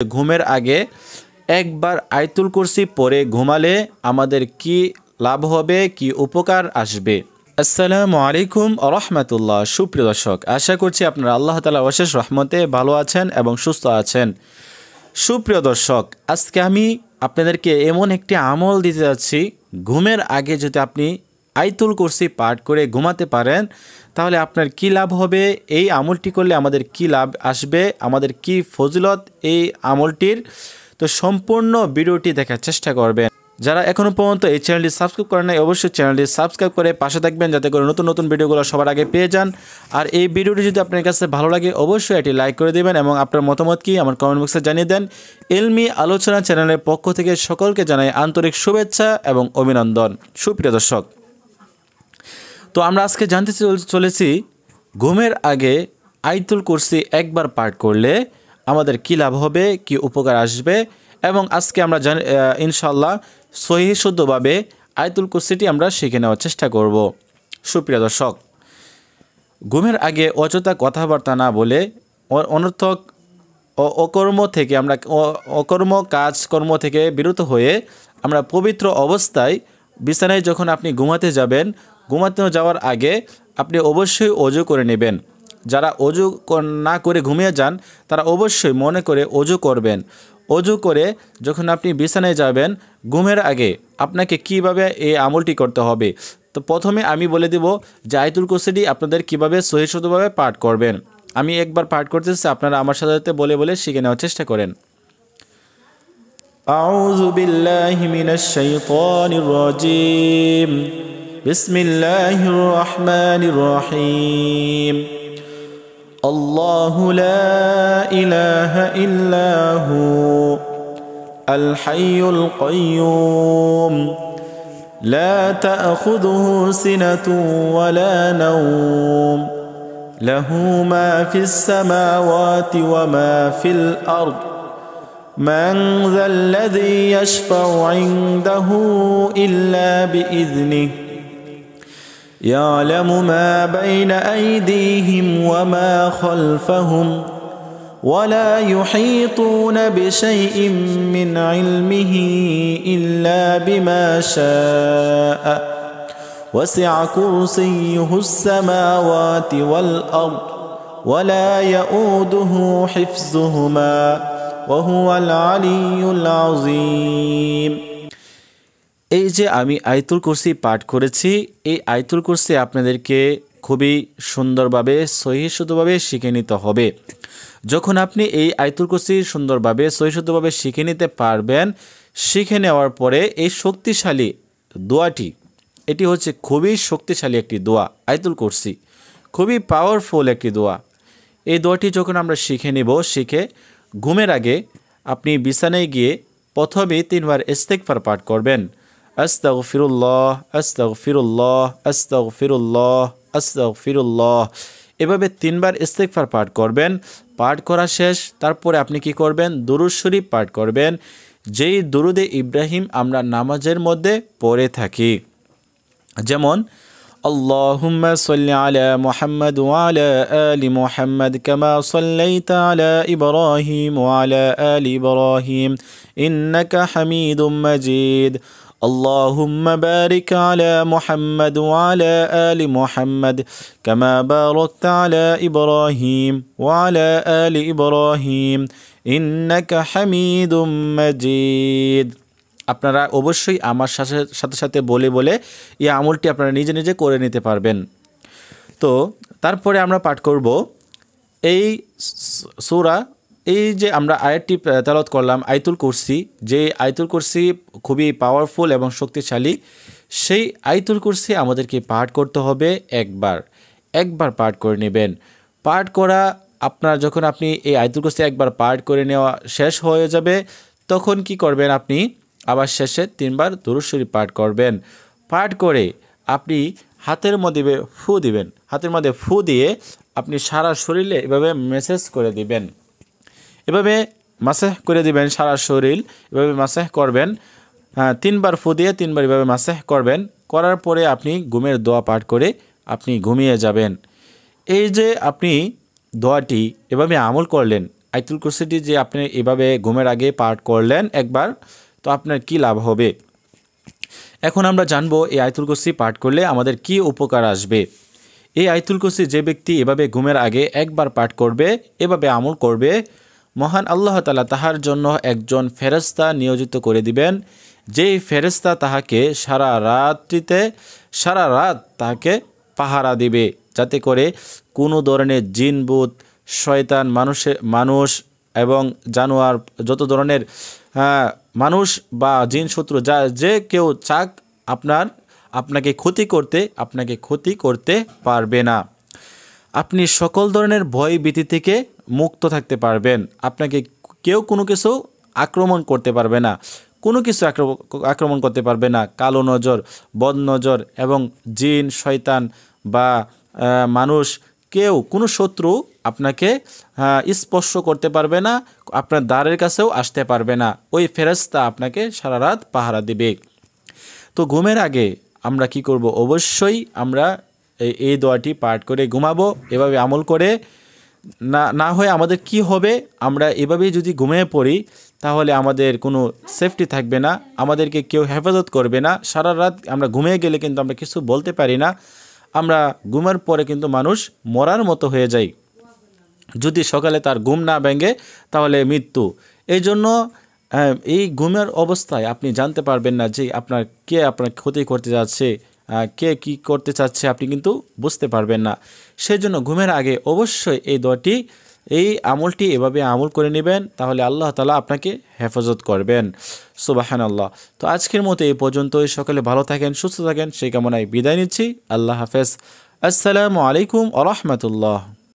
ঘুমের আগে একবার আয়াতুল কুরসি পড়ে ঘুমালে আমাদের কি লাভ হবে, কি উপকার আসবে? আসসালামু আলাইকুম ওয়া রাহমাতুল্লাহ। সুপ্রিয় দর্শক, আশা করছি আপনারা আল্লাহ তাআলার অশেষ রহমতে ভালো আছেন এবং সুস্থ আছেন। সুপ্রিয় দর্শক, আজকে আমি আপনাদেরকে এমন একটি আমল দিতে যাচ্ছি, ঘুমের আগে যদি আপনি আয়াতুল কুরসি পাঠ করে ঘুমাতে পারেন তাহলে আপনার কি লাভ হবে, এই আমলটি করলে আমাদের কি লাভ আসবে, আমাদের কি ফজিলত এই আমলটির। তো সম্পূর্ণ ভিডিওটি দেখার চেষ্টা করবেন। যারা এখনও পর্যন্ত এই চ্যানেলটি সাবস্ক্রাইব করেন নাই, অবশ্যই চ্যানেলটি সাবস্ক্রাইব করে পাশে থাকবেন যাতে করে নতুন নতুন ভিডিওগুলো সবার আগে পেয়ে যান। আর এই ভিডিওটি যদি আপনার কাছে ভালো লাগে অবশ্যই এটি লাইক করে দেবেন এবং আপনার মতামত কি আমার কমেন্ট বক্সে জানিয়ে দেন। ইলমি আলোচনা চ্যানেলের পক্ষ থেকে সকলকে জানাই আন্তরিক শুভেচ্ছা এবং অভিনন্দন। সুপ্রিয় দর্শক, তো আমরা আজকে জানতে চলেছি ঘুমের আগে আয়াতুল কুরসি একবার পাঠ করলে আমাদের কি লাভ হবে, কি উপকার আসবে, এবং আজকে আমরা ইনশাআল্লাহ সহিহ শুদ্ধভাবে আয়াতুল কুরসিটি আমরা শিখে নেওয়ার চেষ্টা করব। সুপ্রিয় দর্শক, ঘুমের আগে অযথা কথাবার্তা না বলে অনর্থক অকর্ম কাজকর্ম থেকে বিরত হয়ে আমরা পবিত্র অবস্থায় বিছানায় যখন আপনি ঘুমাতে যাবেন, ঘুমাতে যাওয়ার আগে আপনি অবশ্যই ওযু করে নেবেন। যারা ওযু না করে ঘুমিয়ে যান তারা অবশ্যই মনে করে ওযু করবেন। ওযু করে যখন আপনি বিছানায় যাবেন ঘুমের আগে আপনাকে কিভাবে এই আমলটি করতে হবে। তো প্রথমে আমি বলে দেব যে আয়াতুল কুরসিটি আপনাদের কিভাবে সহিহ শুদ্ধভাবে পাঠ করবেন। আমি একবার পাঠ করতেছি, আপনারা আমার সাথে বলে বলে শিখে নেওয়ার চেষ্টা করেন। আউযু বিল্লাহি মিনাশ শাইতানির রাজীম। বিসমিল্লাহির রহমানির রহিম। আল্লাহু লা ইলাহা ইল্লা হু আল হাইয়ুল কাইয়্যুম লা তা'খুযুহু সিনাতুন ওয়া লা নাওম লাহু মা ফিস সামাওয়াতি ওয়া মা ফিল আরদ মান যাল্লাযী ইয়াশফা'ু 'ইনদাহু ইল্লা বিইذনিহি يعلم ما بين أيديهم وما خلفهم ولا يحيطون بشيء من علمه إلا بما شاء وسع كرسيه السماوات والأرض ولا يؤوده حفظهما وهو العلي العظيم। এই যে আমি আয়াতুল কুরসি পাঠ করেছি, এই আয়াতুল কুরসি আপনাদেরকে খুবই সুন্দরভাবে সহিহ শুদ্ধভাবে শিখে নিতে হবে। যখন আপনি এই আয়াতুল কুরসি সুন্দরভাবে সহিহ শুদ্ধভাবে শিখে নিতে পারবেন, শিখে নেওয়ার পরে এই শক্তিশালী দোয়াটি, এটি হচ্ছে খুবই শক্তিশালী একটি দোয়া। আয়াতুল কুরসি খুবই পাওয়ারফুল একটি দোয়া। এই দোয়াটি যখন আমরা শিখে নেব, শিখে ঘুমের আগে আপনি বিছানায় গিয়ে প্রথমে 3 বার ইস্তিগফার পাঠ করবেন। আস্তাগফিরুল্লাহ আস্তাগফিরুল্লাহ আস্তাগফিরুল্লাহ আস্তাগফিরুল্লাহ, এভাবে 3 বার ইস্তিগফার পাঠ করবেন। পাঠ করা শেষ, তারপরে আপনি কি করবেন, দুরূদ শরীফ পাঠ করবেন, যেই দুরূদে ইব্রাহিম আমরা নামাজের মধ্যে পড়ে থাকি। যেমন আল্লাহুম্মা সাল্লি আলা মুহাম্মাদ ওয়া আলা আলি মুহাম্মাদ কামা সাল্লাইতা আলা ইব্রাহিম ওয়া আলা আলি ইব্রাহিম ইন্নাকা হামিদুম মাজিদ। اللهم بارك على محمد وعلى آل محمد كما باركت على إبراهيم وعلى آل إبراهيم إنك حميد مجيد। আপনারা অবশ্যই আমার সাথে সাথে বলে বলে এই আমলটি আপনারা নিজে নিজে করে নিতে পারবেন। তো তারপরে আমরা পাঠ করব এই সূরা, এই যে আমরা আয়াতটি তেলাওয়াত করলাম আয়াতুল কুরসি, যে আয়াতুল কুরসি খুবই পাওয়ারফুল এবং শক্তিশালী, সেই আয়াতুল কুরসি আমাদেরকে পাঠ করতে হবে একবার পাঠ করে নেবেন। পাঠ করা যখন আপনি এই আয়াতুল কুরসি একবার পাঠ করে নেওয়া শেষ হয়ে যাবে, তখন কি করবেন, আপনি আবার শেষে 3 বার দুরূদ শরীফ পাঠ করবেন। পাঠ করে আপনি হাতের মধ্যে ফু দিবেন। হাতের মধ্যে ফু দিয়ে আপনি সারা শরীরে এভাবে মেসেজ করে দিবেন, এভাবে মাসাহ করে দিবেন সারা শরীর, এভাবে মাসাহ করবেন। 3 বার ফু দিয়ে 3 বার এভাবে মাসাহ করবেন। করার পরে আপনি ঘুমের দোয়া পাঠ করে আপনি ঘুমিয়ে যাবেন। এই যে আপনি দোয়াটি এভাবে আমল করলেন, আয়াতুল কুরসিটি যে আপনি এভাবে ঘুমের আগে পাঠ করলেন একবার, তো আপনার কি লাভ হবে। এখন আমরা জানবো এই আয়াতুল কুরসি পাঠ করলে আমাদের কি উপকার আসবে। এই আয়াতুল কুরসি যে ব্যক্তি এভাবে ঘুমের আগে একবার পাঠ করবে, এভাবে আমল করবে, মহান আল্লাহ তাআলা তাহার জন্য একজন ফেরেশতা নিয়োজিত করে দিবেন, যেই ফেরেশতা তাহাকে সারা রাত তাহাকে পাহারা দিবে, যাতে করে কোনো ধরনের জিনভূত, শয়তান, মানুষ এবং জানোয়ার, যত ধরনের মানুষ বা জিন শত্রু যে কেউ চাক আপনাকে ক্ষতি করতে পারবে না। আপনি সকল ধরনের ভয় ভীতি থেকে মুক্ত থাকতে পারবেন। আপনাকে কেউ কোনো কিছু আক্রমণ করতে পারবে না, আক্রমণ করতে পারবে না। কালো নজর, বদ নজর এবং জিন, শয়তান বা মানুষ, কোনো শত্রু আপনাকে স্পর্শ করতে পারবে না, আপনার দ্বারের কাছেও আসতে পারবে না। ওই ফেরেশতা আপনাকে সারা রাত পাহারা দিবে। তো ঘুমের আগে আমরা কি করব? অবশ্যই আমরা এই দোয়াটি পাঠ করে ঘুমাবো, এভাবে আমল করে। না হয় আমাদের কি হবে, আমরা এভাবেই যদি ঘুমিয়ে পড়ি তাহলে আমাদের কোনো সেফটি থাকবে না, আমাদেরকে কেউ হেফাজত করবে না। সারা রাত আমরা ঘুমিয়ে গেলে কিন্তু আমরা কিছু বলতে পারি না, আমরা ঘুমের পরে কিন্তু মানুষ মরার মতো হয়ে যায়। যদি সকালে তার ঘুম না ভেঙে তাহলে মৃত্যু। এই জন্য এই ঘুমের অবস্থায় আপনি জানতে পারবেন না যে আপনার ক্ষতি করতে যাচ্ছে, কে কি করতে চাচ্ছে, আপনি কিন্তু বুঝতে পারবেন না। সেই জন্য ঘুমের আগে অবশ্যই এই আমলটি এভাবে আমল করে নেবেন, তাহলে আল্লাহ তাআলা আপনাকে হেফাজত করবেন। সুবহানাল্লাহ। তো আজকের মতো এই পর্যন্তই। সকলে ভালো থাকেন, সুস্থ থাকেন, সেই কামনায় বিদায় নিচ্ছি। আল্লাহ হাফেজ। আসসালামু আলাইকুম ওয়া রাহমাতুল্লাহ।